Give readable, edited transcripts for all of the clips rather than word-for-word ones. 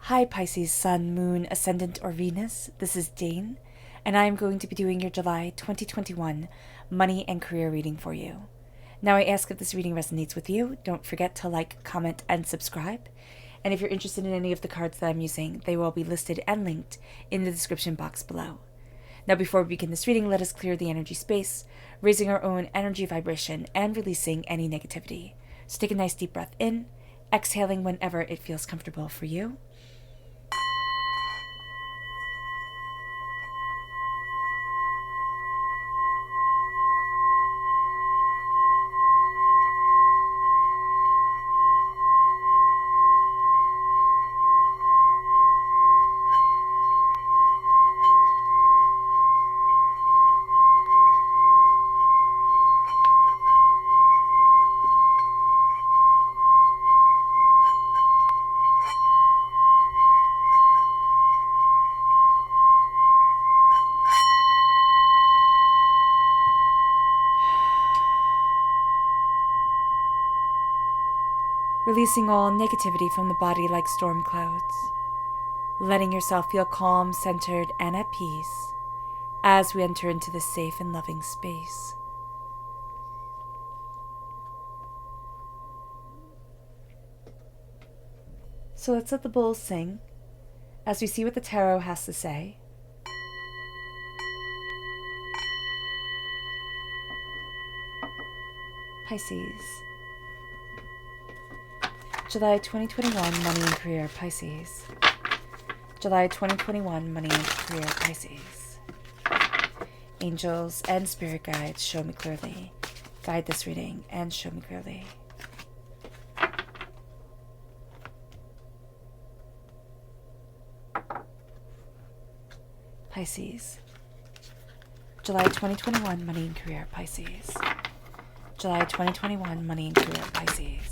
Hi Pisces, Sun, Moon, Ascendant, or Venus. This is Dane, and I am going to be doing your July 2021 money and career reading for you. Now, I ask if this reading resonates with you. Don't forget to like, comment, and subscribe. And if you're interested in any of the cards that I'm using, they will be listed and linked in the description box below. Now, before we begin this reading, let us clear the energy space, raising our own energy vibration and releasing any negativity. So take a nice deep breath in, exhaling whenever it feels comfortable for you. Releasing all negativity from the body like storm clouds. Letting yourself feel calm, centered, and at peace as we enter into this safe and loving space. So let's let the bowls sing as we see what the tarot has to say. Pisces. July 2021 Money and Career, Pisces. July 2021 Money and Career, Pisces. Angels and spirit guides, show me clearly. Guide this reading and show me clearly. Pisces. July 2021 Money and Career, Pisces. July 2021 Money and Career, Pisces.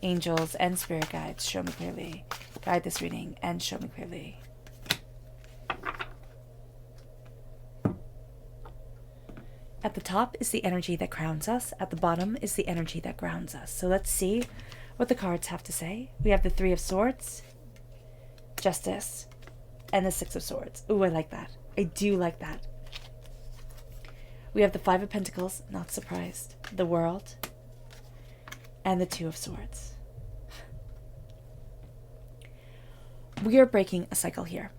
Angels and spirit guides, show me clearly. Guide this reading and show me clearly. At the top is the energy that grounds us. At the bottom is the energy that grounds us. So let's see what the cards have to say. We have the Three of Swords, Justice, and the Six of Swords. Ooh, I like that. I do like that. We have the Five of Pentacles, not surprised, the World, and the Two of Swords. We are breaking a cycle here.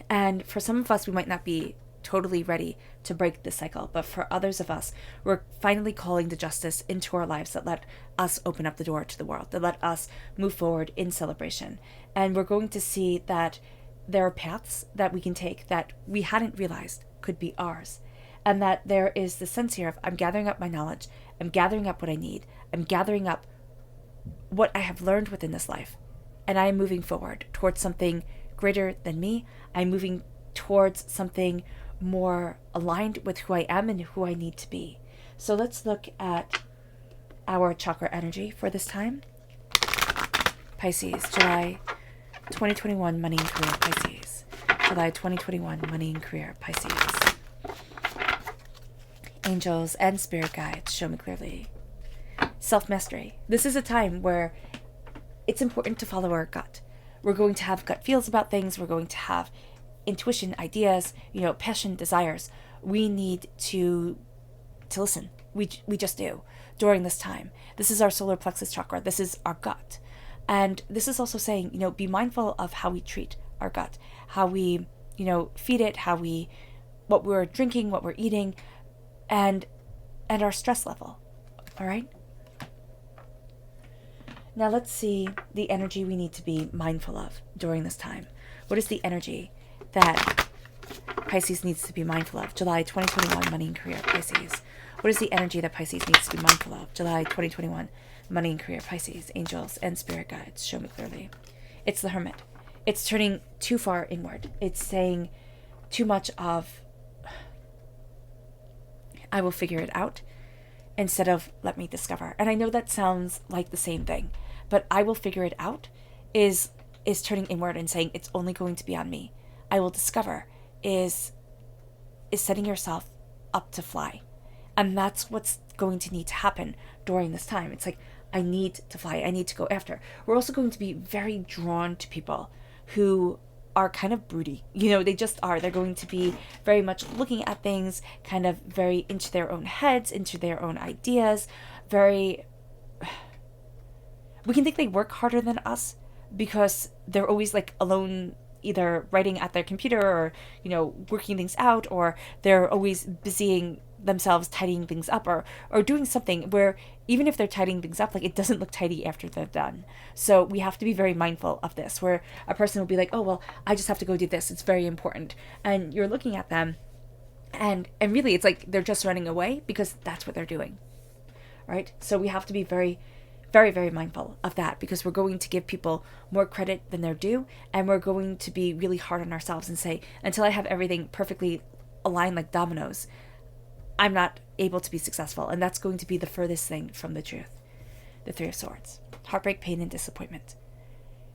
And for some of us, we might not be totally ready to break this cycle. But for others of us, we're finally calling the justice into our lives that let us open up the door to the world, that let us move forward in celebration. And we're going to see that there are paths that we can take that we hadn't realized could be ours. And that there is the sense here of, I'm gathering up my knowledge, I'm gathering up what I need, I'm gathering up what I have learned within this life, and I am moving forward towards something greater than me. I'm moving towards something more aligned with who I am and who I need to be. So let's look at our chakra energy for this time. Pisces, July 2021 Money and Career, Pisces. July 2021 Money and Career, Pisces. Angels and spirit guides, show me clearly. Self-mastery. This is a time where it's important to follow our gut. We're going to have gut feels about things. We're going to have intuition, ideas, passion, desires. We need to listen. We just do during this time. This is our solar plexus chakra. This is our gut. And this is also saying, be mindful of how we treat our gut, how we, feed it, what we're drinking, what we're eating, and our stress level. All right? Now let's see the energy we need to be mindful of during this time. What is the energy that Pisces needs to be mindful of? July 2021 Money and Career, Pisces. What is the energy that Pisces needs to be mindful of? July 2021 Money and Career, Pisces. Angels and spirit guides, show me clearly. It's the Hermit. It's turning too far inward. It's saying too much of, I will figure it out, instead of let me discover. And I know that sounds like the same thing, but I will figure it out is turning inward and saying it's only going to be on me. I will discover is setting yourself up to fly. And that's what's going to need to happen during this time. It's like, I need to fly. I need to go after. We're also going to be very drawn to people who are kind of broody. They just are. They're going to be very much looking at things, kind of very into their own heads, into their own ideas, very... We can think they work harder than us because they're always like alone, either writing at their computer or, working things out, or they're always busying themselves tidying things up or doing something where even if they're tidying things up, like, it doesn't look tidy after they're done. So we have to be very mindful of this, where a person will be like, oh, well, I just have to go do this. It's very important. And you're looking at them and really it's like they're just running away because that's what they're doing. Right? So we have to be very, very, very mindful of that, because we're going to give people more credit than they're due, and we're going to be really hard on ourselves and say, until I have everything perfectly aligned like dominoes, I'm not able to be successful. And that's going to be the furthest thing from the truth. The Three of Swords. Heartbreak, pain, and disappointment.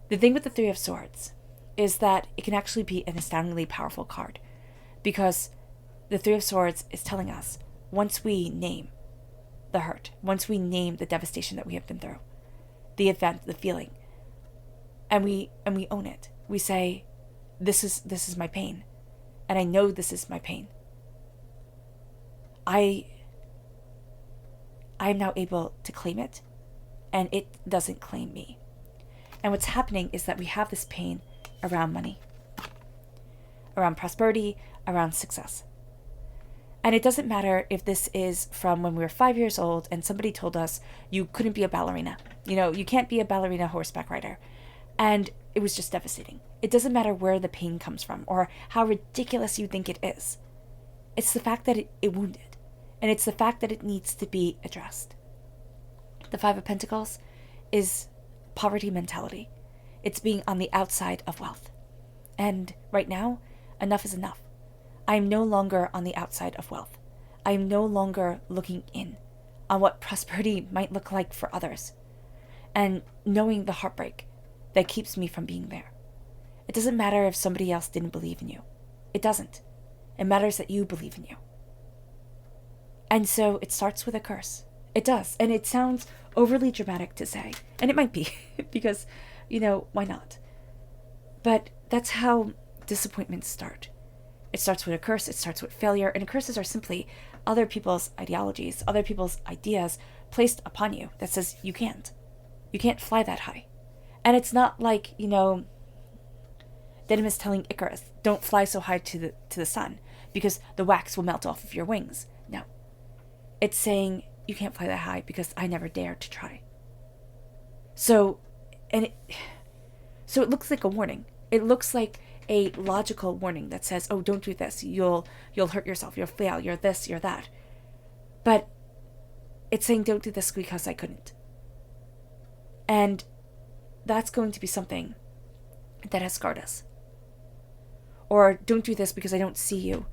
The thing with the Three of Swords is that it can actually be an astoundingly powerful card, because the Three of Swords is telling us, once we name the hurt, once we name the devastation that we have been through, the event, the feeling, and we own it. We say, this is my pain, and I know this is my pain. I am now able to claim it, and it doesn't claim me. And what's happening is that we have this pain around money, around prosperity, around success. And it doesn't matter if this is from when we were 5 years old and somebody told us you couldn't be a ballerina. You can't be a ballerina horseback rider. And it was just devastating. It doesn't matter where the pain comes from or how ridiculous you think it is. It's the fact that it wounded. And it's the fact that it needs to be addressed. The Five of Pentacles is poverty mentality. It's being on the outside of wealth. And right now, enough is enough. I am no longer on the outside of wealth. I am no longer looking in on what prosperity might look like for others, and knowing the heartbreak that keeps me from being there. It doesn't matter if somebody else didn't believe in you. It doesn't. It matters that you believe in you. And so it starts with a curse. It does. And it sounds overly dramatic to say. And it might be, because, why not? But that's how disappointments start. It starts with a curse, it starts with failure, and curses are simply other people's ideologies, other people's ideas placed upon you that says you can't. You can't fly that high. And it's not like, Denim is telling Icarus, don't fly so high to the sun because the wax will melt off of your wings. No. It's saying you can't fly that high because I never dared to try. So it looks like a warning. It looks like a logical warning that says, oh, don't do this. You'll hurt yourself. You'll fail. You're this, you're that. But it's saying, don't do this because I couldn't. And that's going to be something that has scarred us. Or don't do this because I don't see you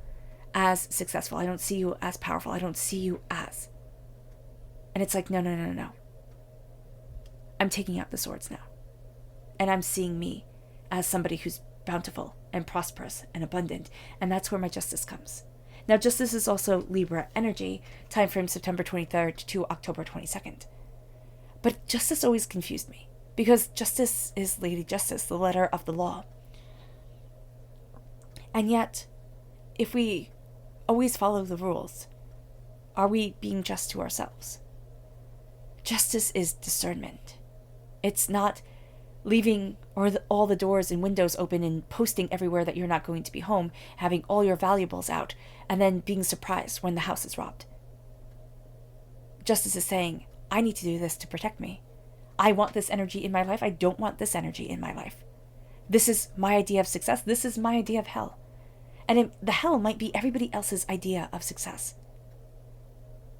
as successful. I don't see you as powerful. I don't see you as. And it's like, no. I'm taking out the swords now. And I'm seeing me as somebody who's bountiful and prosperous and abundant, and that's where my justice comes. Now, justice is also Libra energy, time frame September 23rd to October 22nd. But justice always confused me, because justice is Lady Justice, the letter of the law. And yet, if we always follow the rules, are we being just to ourselves? Justice is discernment. It's not leaving all the doors and windows open and posting everywhere that you're not going to be home, having all your valuables out, and then being surprised when the house is robbed. Justice is saying, I need to do this to protect me. I want this energy in my life. I don't want this energy in my life. This is my idea of success. This is my idea of hell. And the hell might be everybody else's idea of success.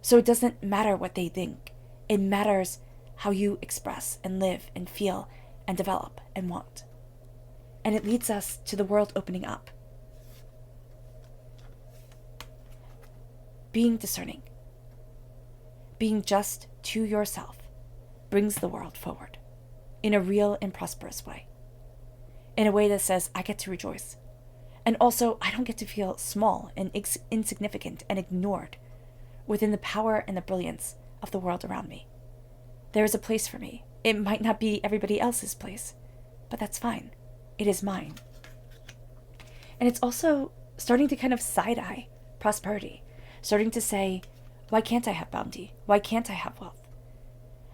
So it doesn't matter what they think. It matters how you express and live and feel and develop and want. And it leads us to the world opening up. Being discerning, being just to yourself, brings the world forward in a real and prosperous way. In a way that says, I get to rejoice. And also, I don't get to feel small and insignificant and ignored within the power and the brilliance of the world around me. There is a place for me. It might not be everybody else's place, but that's fine. It is mine. And it's also starting to kind of side-eye prosperity, starting to say, why can't I have bounty? Why can't I have wealth?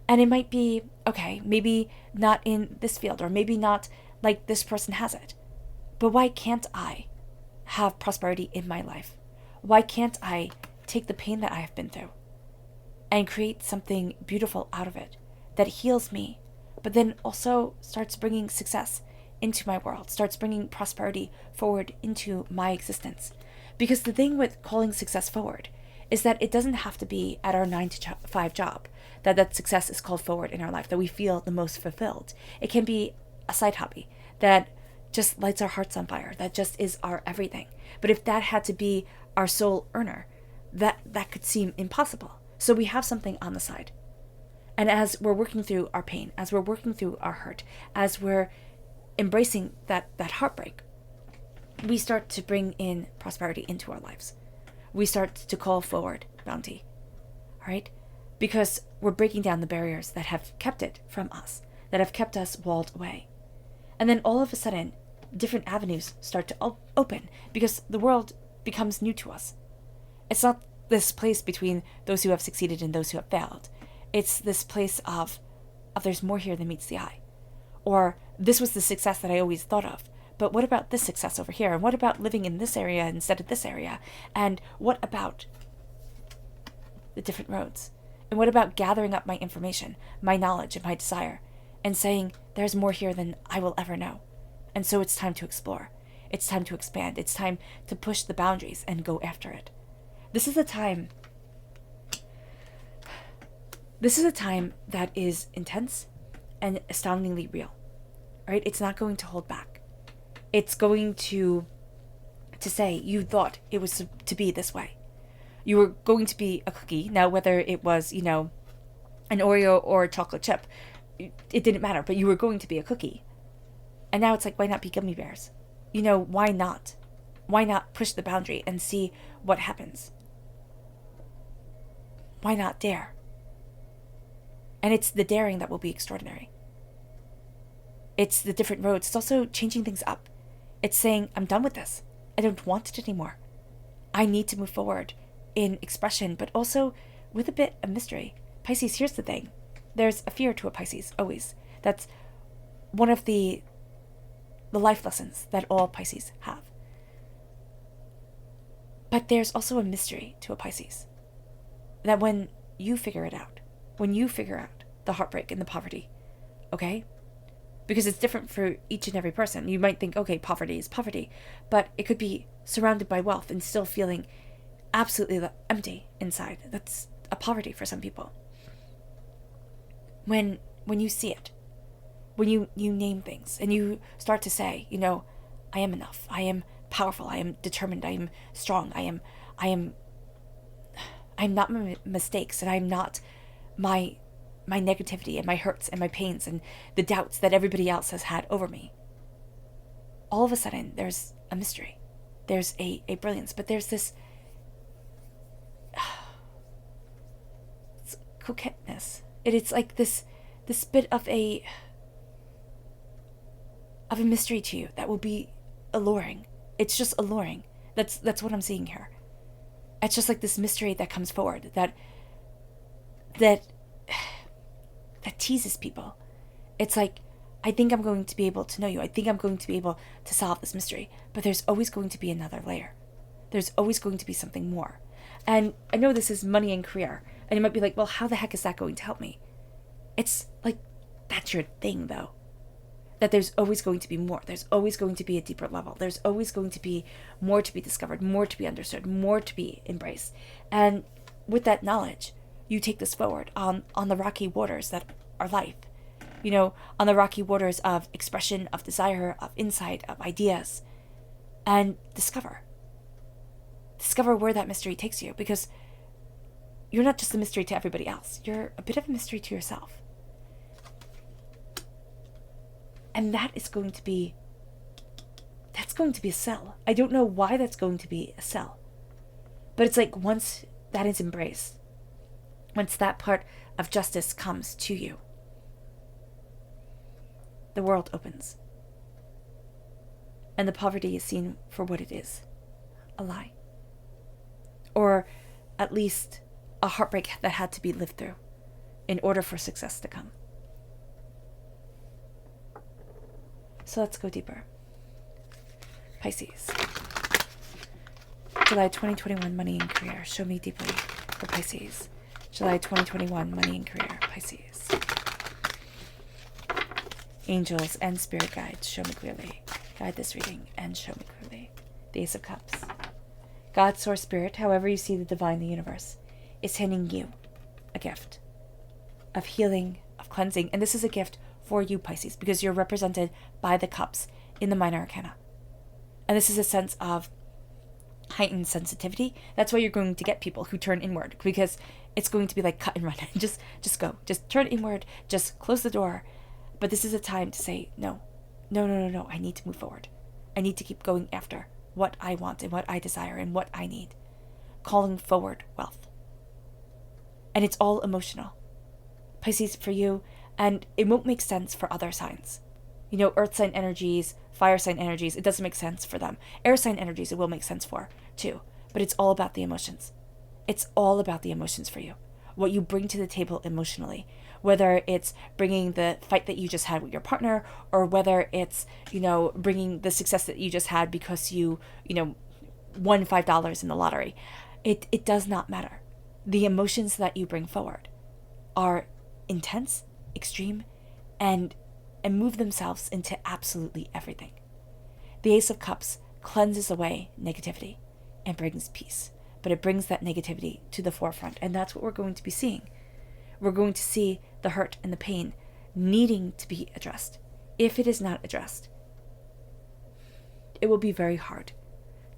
And it might be, okay, maybe not in this field, or maybe not like this person has it. But why can't I have prosperity in my life? Why can't I take the pain that I have been through and create something beautiful out of it that heals me, but then also starts bringing success into my world, starts bringing prosperity forward into my existence? Because the thing with calling success forward is that it doesn't have to be at our 9 to 5 job that success is called forward in our life, that we feel the most fulfilled. It can be a side hobby that just lights our hearts on fire, that just is our everything. But if that had to be our sole earner, that could seem impossible. So we have something on the side. And as we're working through our pain, as we're working through our hurt, as we're embracing that heartbreak, we start to bring in prosperity into our lives. We start to call forward bounty, right? Because we're breaking down the barriers that have kept it from us, that have kept us walled away. And then all of a sudden, different avenues start to open because the world becomes new to us. It's not this place between those who have succeeded and those who have failed. It's this place of there's more here than meets the eye. Or this was the success that I always thought of. But what about this success over here? And what about living in this area instead of this area? And what about the different roads? And what about gathering up my information, my knowledge, and my desire, and saying, there's more here than I will ever know. And so it's time to explore. It's time to expand. It's time to push the boundaries and go after it. This is a time that is intense and astoundingly real, right? It's not going to hold back. It's going to say, you thought it was to be this way. You were going to be a cookie. Now, whether it was, an Oreo or a chocolate chip, it didn't matter, but you were going to be a cookie. And now it's like, why not be gummy bears? Why not? Why not push the boundary and see what happens? Why not dare? And it's the daring that will be extraordinary. It's the different roads. It's also changing things up. It's saying, I'm done with this. I don't want it anymore. I need to move forward in expression, but also with a bit of mystery. Pisces, here's the thing. There's a fear to a Pisces, always. That's one of the life lessons that all Pisces have. But there's also a mystery to a Pisces. That when you figure it out, when you figure out the heartbreak and the poverty, okay? Because it's different for each and every person. You might think, okay, poverty is poverty, but it could be surrounded by wealth and still feeling absolutely empty inside. That's a poverty for some people. When you see it, when you name things and you start to say, I am enough, I am powerful, I am determined, I am strong, I am not my mistakes, and I'm not my negativity and my hurts and my pains and the doubts that everybody else has had over me. All of a sudden, there's a mystery. There's a brilliance, but there's this it's coquetteness. It's like this bit of a mystery to you that will be alluring. It's just alluring. That's what I'm seeing here. It's just like this mystery that comes forward that teases people. It's like, I think I'm going to be able to know you. I think I'm going to be able to solve this mystery. But there's always going to be another layer. There's always going to be something more. And I know this is money and career. And you might be like, well, how the heck is that going to help me? It's like, that's your thing, though. That there's always going to be more. There's always going to be a deeper level. There's always going to be more to be discovered, more to be understood, more to be embraced. And with that knowledge, you take this forward on the rocky waters that are life. On the rocky waters of expression, of desire, of insight, of ideas. And discover where that mystery takes you, because you're not just a mystery to everybody else. You're a bit of a mystery to yourself. And that's going to be a sell. I don't know why that's going to be a sell. But it's like, once that is embraced, once that part of justice comes to you, the world opens. And the poverty is seen for what it is, a lie. Or at least a heartbreak that had to be lived through in order for success to come. So let's go deeper. Pisces. July 2021, money and career. Show me deeply for Pisces. July 2021, money and career. Pisces. Angels and spirit guides, show me clearly. Guide this reading and show me clearly. The Ace of Cups. God, Source, Spirit, however you see the divine, the universe, is handing you a gift of healing, of cleansing. And this is a gift for you, Pisces, because you're represented by the cups in the minor arcana. And this is a sense of heightened sensitivity. That's why you're going to get people who turn inward, because it's going to be like cut and run. just go. Just turn inward. Just close the door. But this is a time to say, no. I need to move forward. I need to keep going after what I want and what I desire and what I need. Calling forward wealth. And it's all emotional. Pisces, for you, and it won't make sense for other signs. You know, earth sign energies, fire sign energies, it doesn't make sense for them. Air sign energies, it will make sense for, too. But it's all about the emotions. It's all about the emotions for you. What you bring to the table emotionally. Whether it's bringing the fight that you just had with your partner, or whether it's, bringing the success that you just had because you won $5 in the lottery. It does not matter. The emotions that you bring forward are intense, extreme, and move themselves into absolutely everything. The Ace of Cups cleanses away negativity and brings peace, but it brings that negativity to the forefront, and that's what we're going to be seeing. We're going to see the hurt and the pain needing to be addressed. If it is not addressed, it will be very hard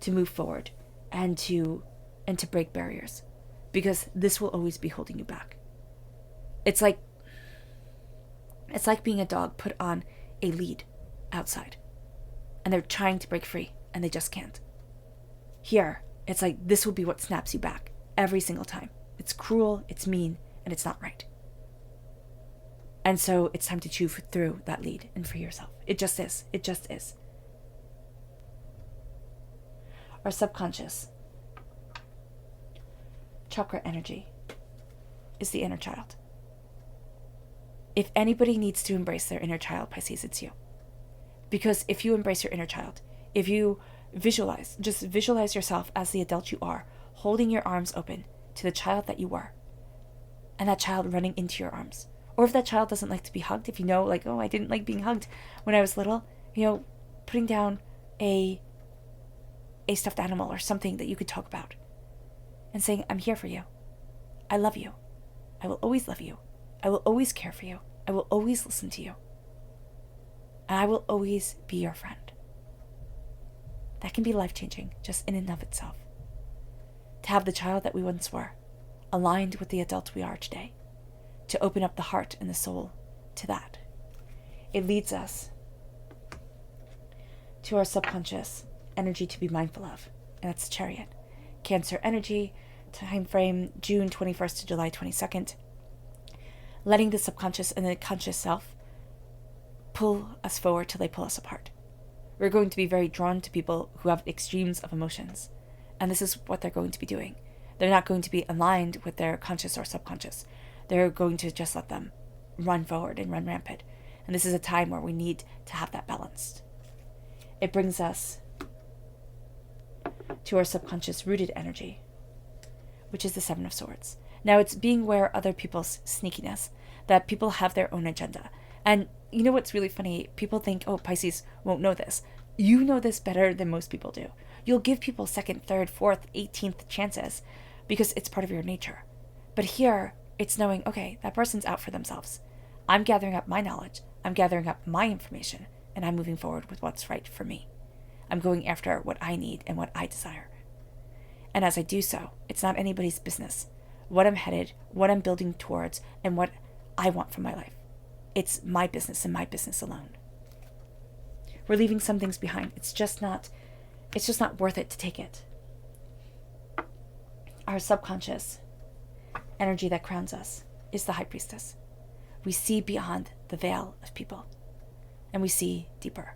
to move forward and to break barriers, because this will always be holding you back. It's like being a dog put on a lead outside, and they're trying to break free, and they just can't. Here, it's like this will be what snaps you back every single time. It's cruel, it's mean, and it's not right. And so it's time to chew through that lead and free yourself. It just is. It just is. Our subconscious chakra energy is the inner child. If anybody needs to embrace their inner child, Pisces, it's you. Because if you embrace your inner child, if you visualize yourself as the adult you are, holding your arms open to the child that you were, and that child running into your arms. Or if that child doesn't like to be hugged, if you know, like, oh, I didn't like being hugged when I was little, putting down a stuffed animal or something that you could talk about and saying, I'm here for you. I love you. I will always love you. I will always care for you. I will always listen to you. And I will always be your friend. That can be life-changing just in and of itself. To have the child that we once were, aligned with the adult we are today, to open up the heart and the soul to that. It leads us to our subconscious energy to be mindful of, and that's Chariot. Cancer energy, time frame June 21st to July 22nd. Letting the subconscious and the conscious self pull us forward till they pull us apart. We're going to be very drawn to people who have extremes of emotions, and this is what they're going to be doing. They're not going to be aligned with their conscious or subconscious. They're going to just let them run forward and run rampant. And this is a time where we need to have that balanced. It brings us to our subconscious rooted energy, which is the Seven of Swords. Now, it's being aware of other people's sneakiness, that people have their own agenda. And you know what's really funny? People think, oh, Pisces won't know this. You know this better than most people do. You'll give people second, third, fourth, 18th chances because it's part of your nature. But here, it's knowing, okay, that person's out for themselves. I'm gathering up my knowledge. I'm gathering up my information, and I'm moving forward with what's right for me. I'm going after what I need and what I desire. And as I do so, it's not anybody's business what I'm headed, what I'm building towards, and what I want from my life. It's my business and my business alone. We're leaving some things behind. It's just not worth it to take it. Our subconscious energy that crowns us is the High Priestess. We see beyond the veil of people, and we see deeper.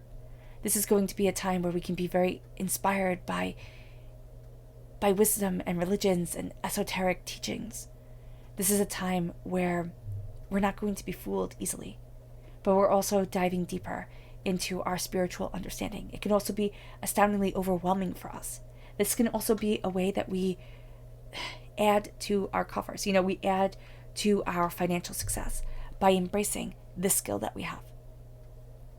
This is going to be a time where we can be very inspired by wisdom and religions and esoteric teachings. This is a time where we're not going to be fooled easily, but we're also diving deeper into our spiritual understanding. It can also be astoundingly overwhelming for us. This can also be a way that we add to our coffers. We add to our financial success by embracing the skill that we have,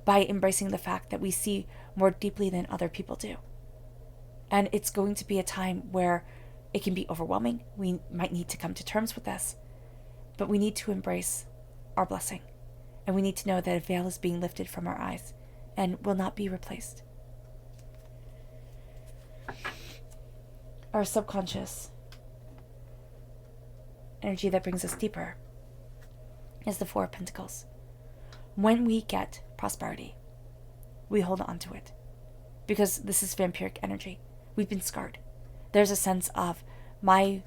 by embracing the fact that we see more deeply than other people do. And it's going to be a time where it can be overwhelming. We might need to come to terms with this, but we need to embrace our blessing. And we need to know that a veil is being lifted from our eyes and will not be replaced. Our subconscious energy that brings us deeper is the Four of Pentacles. When we get prosperity, we hold on to it because this is vampiric energy. We've been scarred. There's a sense of my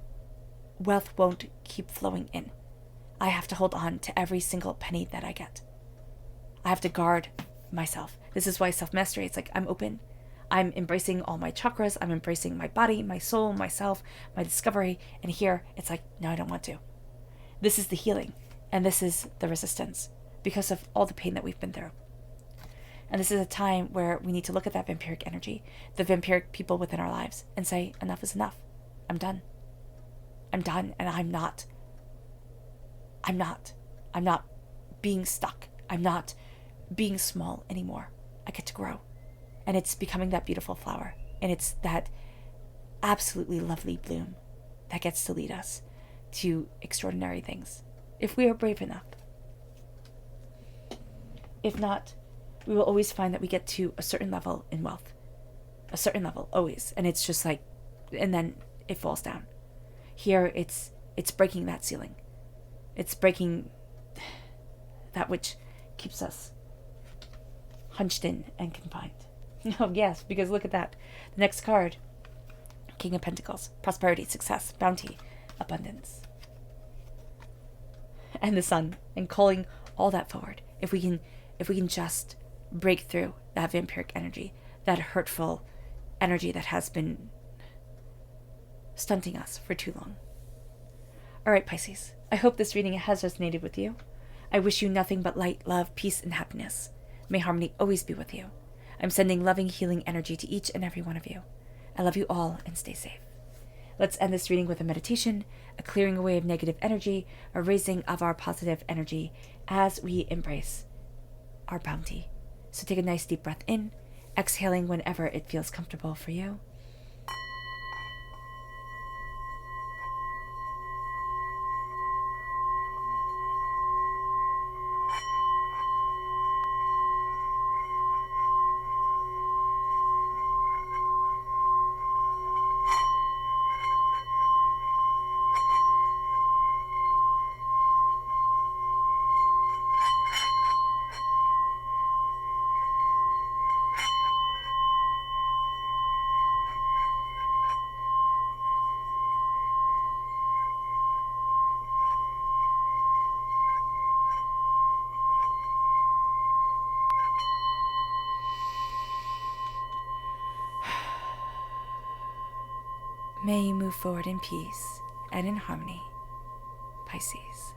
wealth won't keep flowing in. I have to hold on to every single penny that I get. I have to guard myself. This is why self-mastery, it's like I'm open. I'm embracing all my chakras. I'm embracing my body, my soul, myself, my discovery. And here, it's like, no, I don't want to. This is the healing. And this is the resistance because of all the pain that we've been through. And this is a time where we need to look at that vampiric energy, the vampiric people within our lives, and say, enough is enough. I'm done. I'm done, and I'm not being stuck. I'm not being small anymore. I get to grow. And it's becoming that beautiful flower. And it's that absolutely lovely bloom that gets to lead us to extraordinary things, if we are brave enough. If not, we will always find that we get to a certain level in wealth. A certain level, always. And it's just like, and then it falls down. Here, it's breaking that ceiling. It's breaking that which keeps us hunched in and confined. Oh, yes, because look at that. The next card, King of Pentacles, prosperity, success, bounty, abundance. And the Sun, and calling all that forward. If we can just break through that vampiric energy, that hurtful energy that has been stunting us for too long. All right, Pisces, I hope this reading has resonated with you. I wish you nothing but light, love, peace, and happiness. May harmony always be with you. I'm sending loving, healing energy to each and every one of you. I love you all and stay safe. Let's end this reading with a meditation, a clearing away of negative energy, a raising of our positive energy as we embrace our bounty. So take a nice deep breath in, exhaling whenever it feels comfortable for you. May you move forward in peace and in harmony, Pisces.